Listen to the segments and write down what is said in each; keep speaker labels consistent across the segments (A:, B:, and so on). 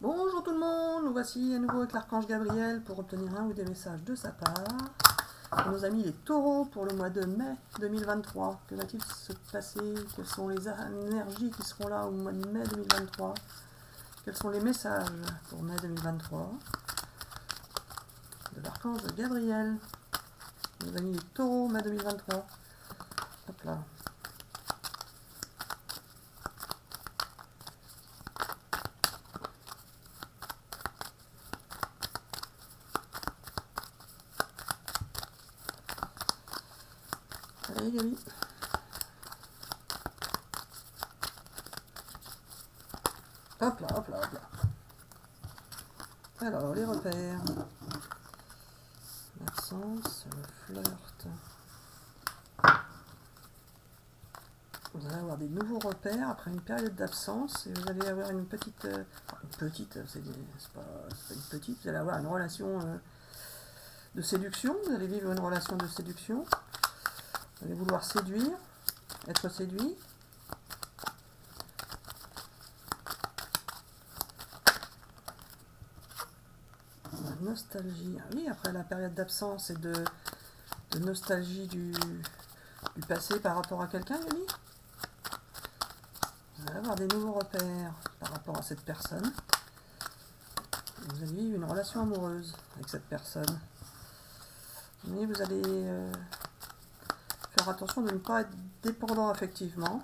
A: Bonjour tout le monde, nous voici à nouveau avec l'archange Gabriel pour obtenir un ou des messages de sa part. Pour nos amis les taureaux pour le mois de mai 2023, que va-t-il se passer? Quelles sont les énergies qui seront là au mois de mai 2023? Quels sont les messages pour mai 2023 de l'archange Gabriel? Nos amis les taureaux, mai 2023. Hop là. Allez Gabi. Hop là, hop là, hop là. Alors, les repères. L'absence, le flirt. Vous allez avoir des nouveaux repères après une période d'absence et vous allez avoir une petite... c'est pas une petite, vous allez avoir une relation de séduction, vous allez vivre une relation de séduction, vous allez vouloir séduire, être séduit. La nostalgie, ah oui, après la période d'absence et de nostalgie du passé par rapport à quelqu'un, Yoli. Vous allez avoir des nouveaux repères par rapport à cette personne. Vous allez vivre une relation amoureuse avec cette personne. Mais vous allez faire attention de ne pas être dépendant affectivement.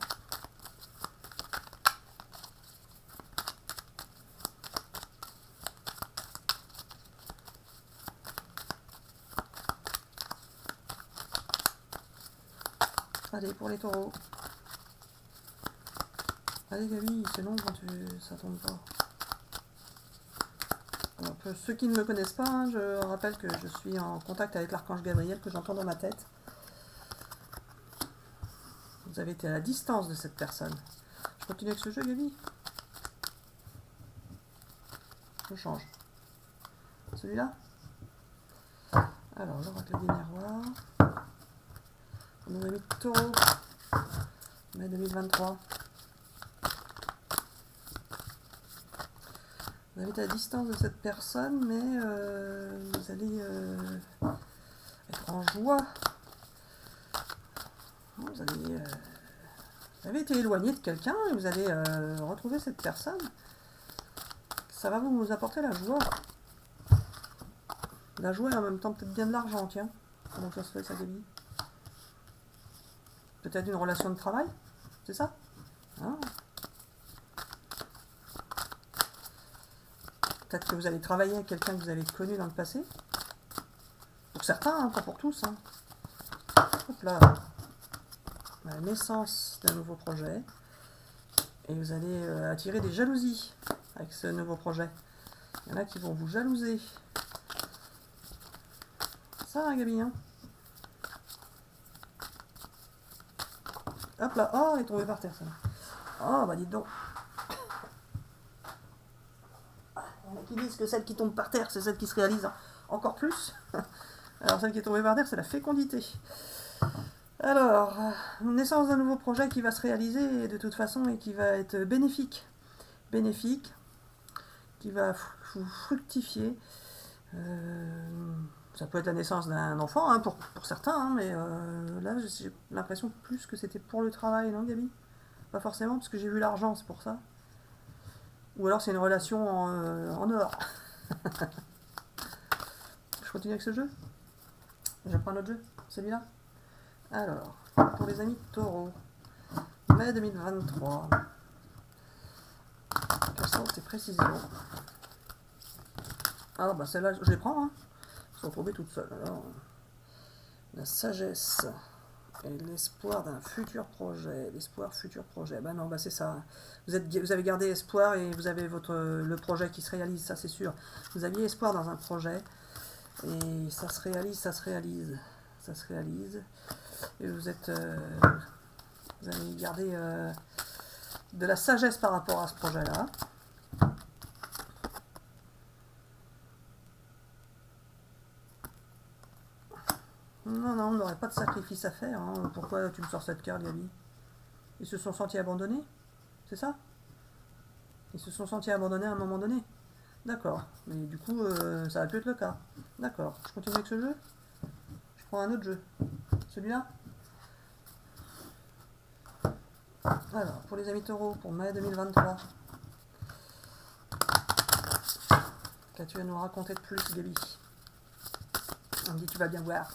A: Allez, pour les taureaux. Allez Gabi, c'est long quand ça tombe pas. Alors, pour ceux qui ne me connaissent pas, hein, je rappelle que je suis en contact avec l'archange Gabriel que j'entends dans ma tête. Vous avez été à la distance de cette personne. Je continue avec ce jeu, Gabi. Je change. Celui-là. Alors, l'oracle des miroirs. Nos amis de taureau. Mai 2023. Vous avez été à la distance de cette personne, mais vous allez être en joie. Vous avez été éloigné de quelqu'un et vous allez retrouver cette personne. Ça va vous apporter la joie. La joie et en même temps peut-être bien de l'argent, tiens. Comment ça se fait ça, Gabi? Peut-être une relation de travail? C'est ça? Ah. Peut-être que vous allez travailler avec quelqu'un que vous avez connu dans le passé. Pour certains, hein, pas pour tous. Hein. Hop là. La naissance d'un nouveau projet. Et vous allez attirer des jalousies avec ce nouveau projet. Il y en a qui vont vous jalouser. Ça, hein, Gabi, hein. Hop là. Oh, elle est tombée par terre, ça. Oh, bah dites donc. Il y en a qui disent que celle qui tombe par terre, c'est celle qui se réalise encore plus. Alors, celle qui est tombée par terre, c'est la fécondité. Alors, naissance d'un nouveau projet qui va se réaliser de toute façon et qui va être bénéfique. Bénéfique, qui va fructifier. Ça peut être la naissance d'un enfant, hein, pour certains, hein, mais là j'ai l'impression plus que c'était pour le travail, non Gabi? Pas forcément, parce que j'ai vu l'argent, c'est pour ça. Ou alors c'est une relation en or. Je continue avec ce jeu. Je prends un autre jeu, celui-là. Alors, pour les amis taureaux, mai 2023. Quelles sont tes précisions? Ah bah celle-là, je les prends, hein. Elles sont tombées toutes seules. Alors, la sagesse et l'espoir d'un futur projet. L'espoir futur projet. Bah non, bah c'est ça. Vous avez gardé espoir et vous avez le projet qui se réalise, ça c'est sûr. Vous aviez espoir dans un projet et ça se réalise, ça se réalise. Ça se réalise. Et vous allez garder de la sagesse par rapport à ce projet-là. Non, on n'aurait pas de sacrifice à faire. Hein. Pourquoi tu me sors cette carte, Gabi? Ils se sont sentis abandonnés? C'est ça? Ils se sont sentis abandonnés à un moment donné. D'accord. Mais du coup, ça va plus être le cas. D'accord. Je continue avec ce jeu. Je prends un autre jeu. Celui-là. Alors, pour les amis taureaux, pour mai 2023. Qu'as-tu à nous raconter de plus, Gaby? On me dit tu vas bien voir.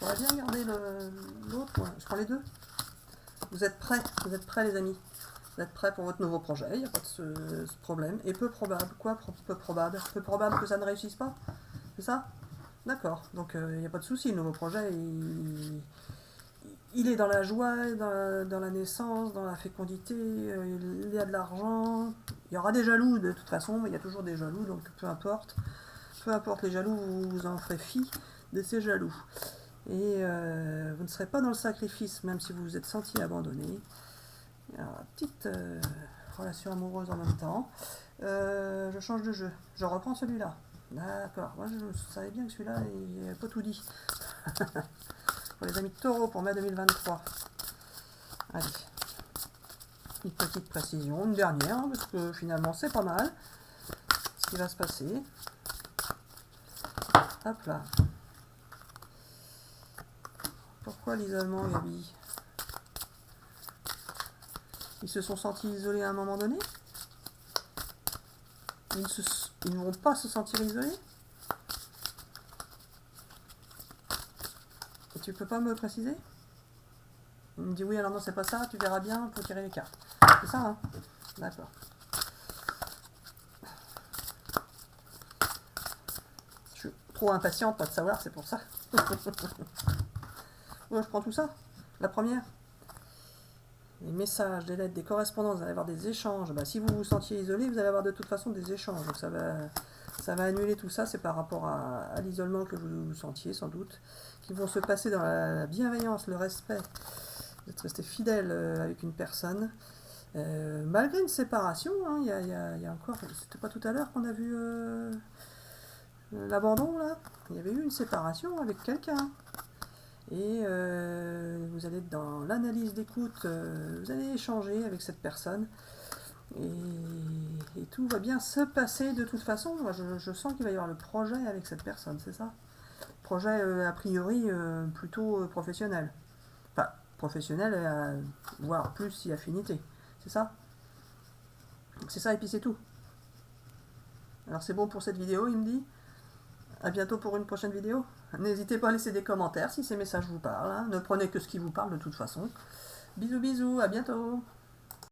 A: J'aurais bien gardé l'autre. Ouais. Je prends les deux. Vous êtes prêts les amis. Vous êtes prêts pour votre nouveau projet, il n'y a pas de ce problème. Et peu probable, quoi peu probable? Peu probable que ça ne réussisse pas? C'est ça? D'accord, donc il n'y a pas de souci, le nouveau projet, il est dans la joie, dans la naissance, dans la fécondité, il y a de l'argent, il y aura des jaloux de toute façon, mais il y a toujours des jaloux, donc peu importe les jaloux, vous en ferez fi de ces jaloux. Et vous ne serez pas dans le sacrifice, même si vous vous êtes senti abandonné. Alors, petite relation amoureuse en même temps. Je change de jeu. Je reprends celui-là. D'accord. Moi, je savais bien que celui-là, il n'a pas tout dit. Pour les amis de taureau, pour mai 2023. Allez. Une petite précision. Une dernière, parce que finalement, c'est pas mal ce qui va se passer. Hop là. Pourquoi l'isolement, Gabi? Ils se sont sentis isolés à un moment donné? Ils ne vont pas se sentir isolés? Et tu peux pas me préciser? Il me dit oui, alors non, c'est pas ça, tu verras bien, faut tirer les cartes. C'est ça, hein? D'accord. Je suis trop impatiente pas de savoir, c'est pour ça. Ouais, je prends tout ça. La première. Des messages, des lettres, des correspondances, vous allez avoir des échanges. Bah, si vous vous sentiez isolé, vous allez avoir de toute façon des échanges. Donc ça va annuler tout ça. C'est par rapport à l'isolement que vous sentiez sans doute, qui vont se passer dans la bienveillance, le respect. Vous êtes resté fidèle avec une personne. Malgré une séparation, hein, il y a encore... C'était pas tout à l'heure qu'on a vu l'abandon, là? Il y avait eu une séparation avec quelqu'un. Et vous allez être dans l'analyse d'écoute, vous allez échanger avec cette personne et tout va bien se passer de toute façon. Moi, je sens qu'il va y avoir le projet avec cette personne, c'est ça? Projet a priori plutôt professionnel. Enfin, professionnel, voire plus si affinité, c'est ça? C'est ça et puis c'est tout. Alors c'est bon pour cette vidéo, il me dit. A bientôt pour une prochaine vidéo. N'hésitez pas à laisser des commentaires si ces messages vous parlent. Hein. Ne prenez que ce qui vous parle de toute façon. Bisous bisous, à bientôt.